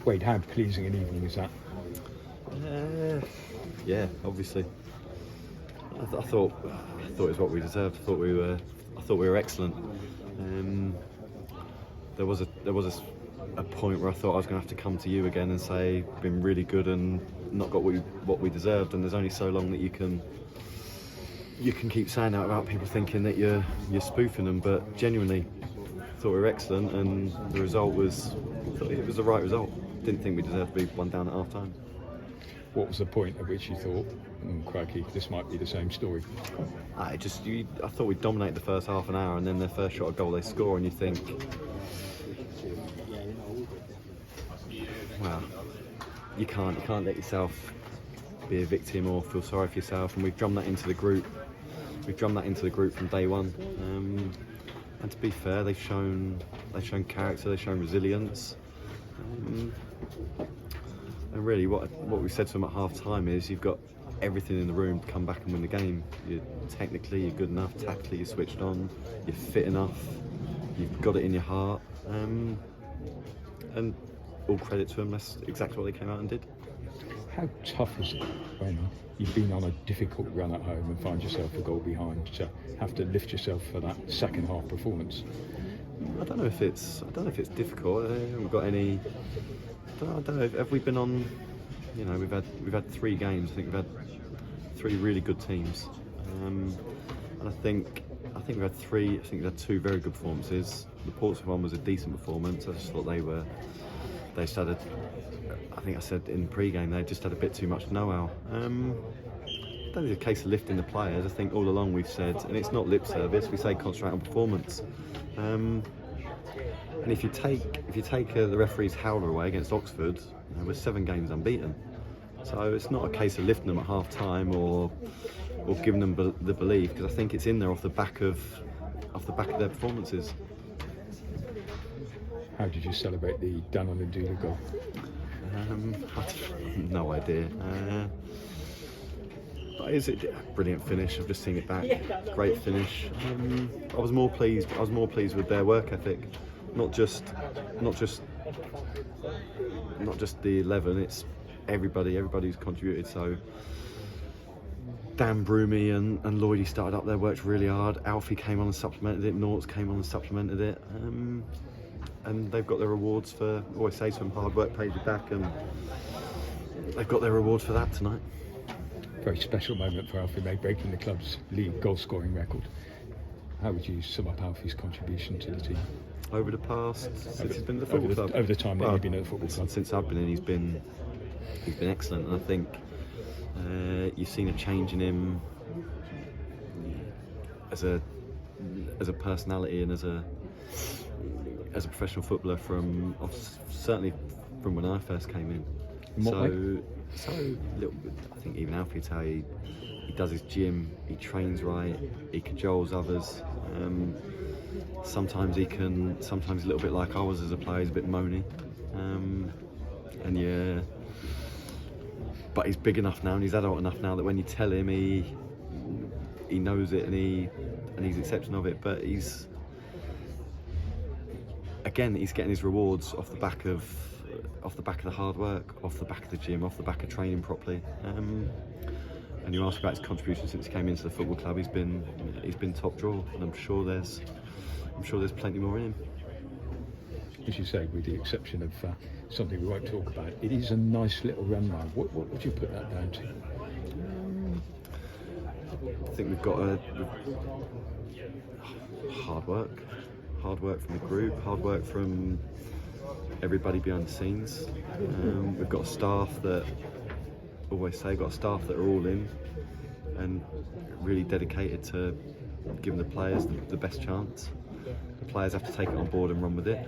Wade, how pleasing an evening is that? Yeah, obviously. I thought it was what we deserved. I thought we were excellent. There was a point where I thought I was going to have to come to you again and say been really good and not got what we deserved. And there's only so long that you can keep saying that without people thinking that you're spoofing them. But genuinely, I thought we were excellent, and the result was the right result. Didn't think we deserved to be one down at half time. What was the point at which you thought, crikey, this might be the same story? I thought we dominated the first half an hour, and then their first shot of goal they score, and you think, well, you can't let yourself be a victim or feel sorry for yourself. And we've drummed that into the group. We've drummed that into the group from day one. And to be fair, they've shown character, they've shown resilience. And really, what we said to them at half time is, you've got everything in the room to come back and win the game. Technically, you're good enough. Tactically, you're switched on. You're fit enough. You've got it in your heart. And all credit to them. That's exactly what they came out and did. How tough is it when you've been on a difficult run at home and find yourself a goal behind to have to lift yourself for that second half performance? I don't know if it's difficult. I haven't got any. I don't know. Have we been on? You know, we've had 3 games. I think we've had 3 really good teams, and I think we've had 3. I think we've had 2 very good performances. The Portsmouth one was a decent performance. I just thought they started. I think I said in pre-game they just had a bit too much know-how. I don't think it's a case of lifting the players. I think all along we've said, and it's not lip service, we say concentrate on performance. And if you take the referee's howler away against Oxford, we're 7 games unbeaten. So it's not a case of lifting them at half time or giving them the belief, because I think it's in there off the back of their performances. How did you celebrate the Daniel Ndula goal? No idea. But is it a brilliant finish? I've just seen it back. Great finish. I was more pleased with their work ethic. Not just the 11. It's everybody who's contributed. So Dan Broomy and Lloydie started up there, worked really hard. Alfie came on and supplemented it. Norts came on and supplemented it. And they've got their rewards for, I always say to them, hard work pays you back, and they've got their reward for that tonight. Very special moment for Alfie May, breaking the club's league goal scoring record. How would you sum up Alfie's contribution to the team? Over the past, since he's been at the football club? Over the time that you've been at the football club? Since I've been in, he's been excellent, and I think you've seen a change in him as a personality and as a professional footballer certainly from when I first came in. So little bit, I think even Alfie tell he does his gym, he trains right, he cajoles others. Sometimes he's a little bit like I was as a player, he's a bit moany. But he's big enough now and he's adult enough now that when you tell him, he knows it and he's accepting of it. But he's getting his rewards off the back of the hard work, off the back of the gym, off the back of training properly. And you ask about his contribution since he came into the football club. He's been top draw, and I'm sure there's plenty more in him. As you say, with the exception of something we won't talk about, it is a nice little run now. What would you put that down to? I think we've got hard work from the group, hard work from everybody behind the scenes. We've got a staff that are all in and really dedicated to giving the players the best chance. The players have to take it on board and run with it.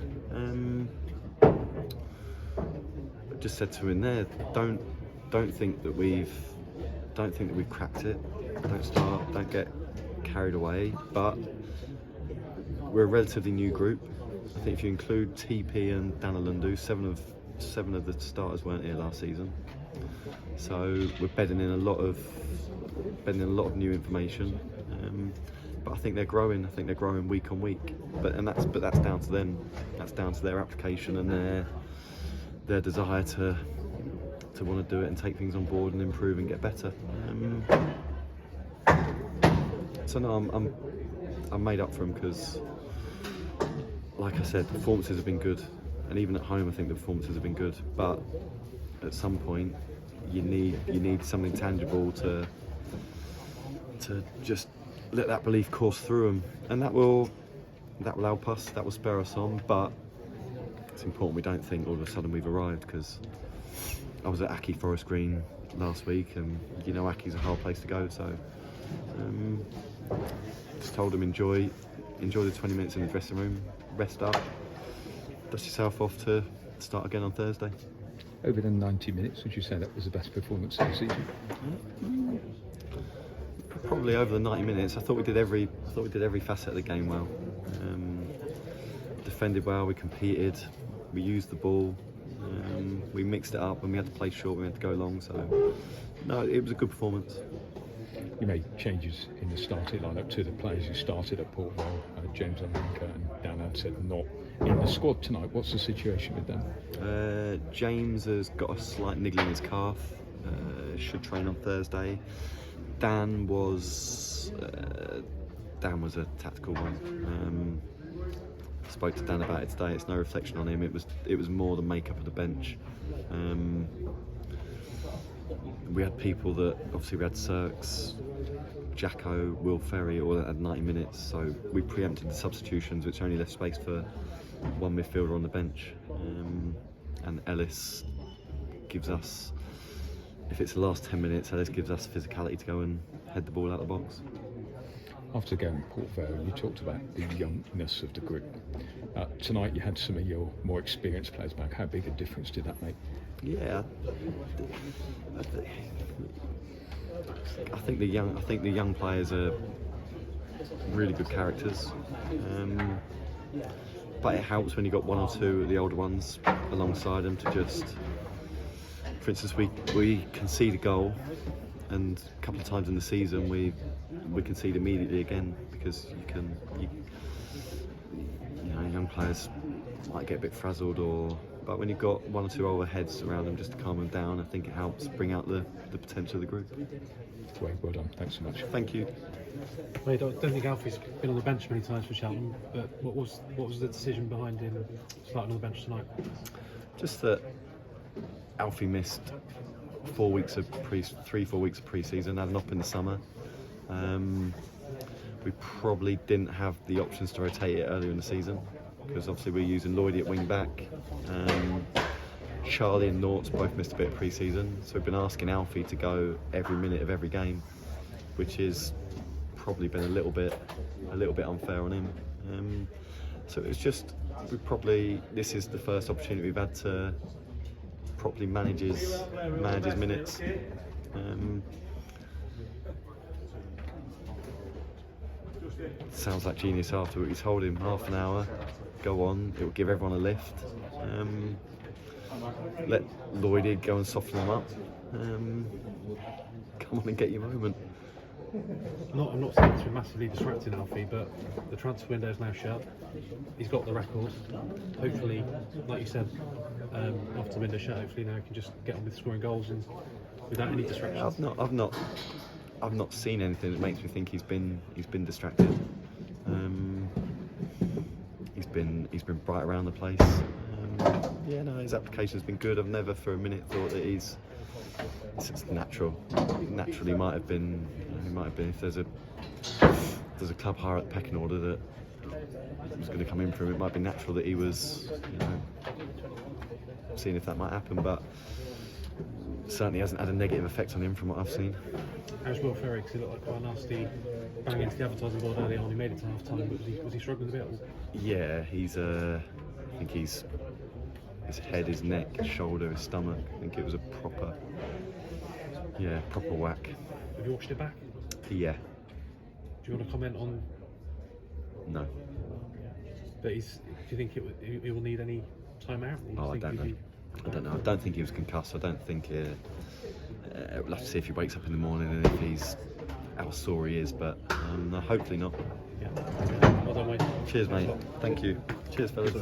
I just said to him in there, don't think that we've cracked it. Don't get carried away. But we're a relatively new group. I think if you include TP and Danilundu, 7 of the starters weren't here last season. So we're bedding in a lot of new information. But I think they're growing. I think they're growing week on week. But that's down to them. That's down to their application and their desire to want to do it and take things on board and improve and get better. So no, I'm made up for them because, like I said, the performances have been good, and even at home I think the performances have been good. But at some point, you need something tangible to just let that belief course through them, and that will help us. That will spur us on. But it's important we don't think all of a sudden we've arrived, because I was at Aki Forest Green last week, and you know Aki's a hard place to go. So just told them enjoy the 20 minutes in the dressing room, rest up, dust yourself off to start again on Thursday. Over the 90 minutes, would you say that was the best performance of the season? Probably over the 90 minutes. I thought we did every facet of the game well. Defended well, we competed, we used the ball, we mixed it up. When we had to play short, we had to go long. So no, it was a good performance. You made changes in the starting lineup to the players who started at Port Vale, James Alinka and Dan Ansett not in the squad tonight. What's the situation with them? James has got a slight niggle in his calf, should train on Thursday. Dan was a tactical one. Spoke to Dan about it today. It's no reflection on him. It was more the makeup of the bench. We had people that obviously we had Cirks, Jacko, Will Ferry all at 90 minutes, so we preempted the substitutions, which only left space for one midfielder on the bench. And Ellis gives us, if it's the last 10 minutes, Ellis gives us physicality to go and head the ball out of the box. After going to Port Vale, you talked about the youngness of the group. Tonight you had some of your more experienced players back. How big a difference did that make? Yeah, I think the young players are really good characters, but it helps when you got one or two of the older ones alongside them to just. For instance, we concede a goal, and a couple of times in the season we concede immediately again, because young players might get a bit frazzled, but when you've got one or two older heads around them just to calm them down, I think it helps bring out the potential of the group. Wade, well done. Thanks so much. Thank you. Wade, I don't think Alfie's been on the bench many times for Cheltenham, but what was the decision behind him starting on the bench tonight? Just that Alfie missed 4 weeks of 3-4 weeks of pre-season, had an op in the summer. We probably didn't have the options to rotate it earlier in the season, because obviously we're using Lloydie at wing back. Charlie and Norts both missed a bit of pre-season, so we've been asking Alfie to go every minute of every game, which is probably been a little bit unfair on him. So it's just this is the first opportunity we've had to properly manage his minutes. Sounds like genius after what he told him. Half an hour, go on, it will give everyone a lift. Let Lloydie go and soften them up. Come on and get your moment. I'm not saying it's been massively distracting Alfie, but the transfer window is now shut. He's got the record. Hopefully, like you said, after the window shut, hopefully now he can just get on with scoring goals and without any distractions. I've not seen anything that makes me think he's been distracted. He's been bright around the place. His application's been good. I've never for a minute thought that it's natural. Naturally, might have been. He might have been if there's a club higher at the pecking order that was going to come in for him. It might be natural that he was, seeing if that might happen, but certainly hasn't had a negative effect on him from what I've seen. How's Will Ferry? Because he looked like quite a nasty bang into the advertising board early on. He made it to half time, but was he struggling a bit? Yeah, I think his head, his neck, his shoulder, his stomach. I think it was a proper whack. Have you watched it back? Yeah. Do you want to comment on? No. But do you think he will need any time out? I don't know. I don't know. I don't think he was concussed. I don't think we'll have to see if he wakes up in the morning and if he's how sore he is. But hopefully not. Yeah. Well done, mate. Cheers, mate. Thank you. Cheers, fellas.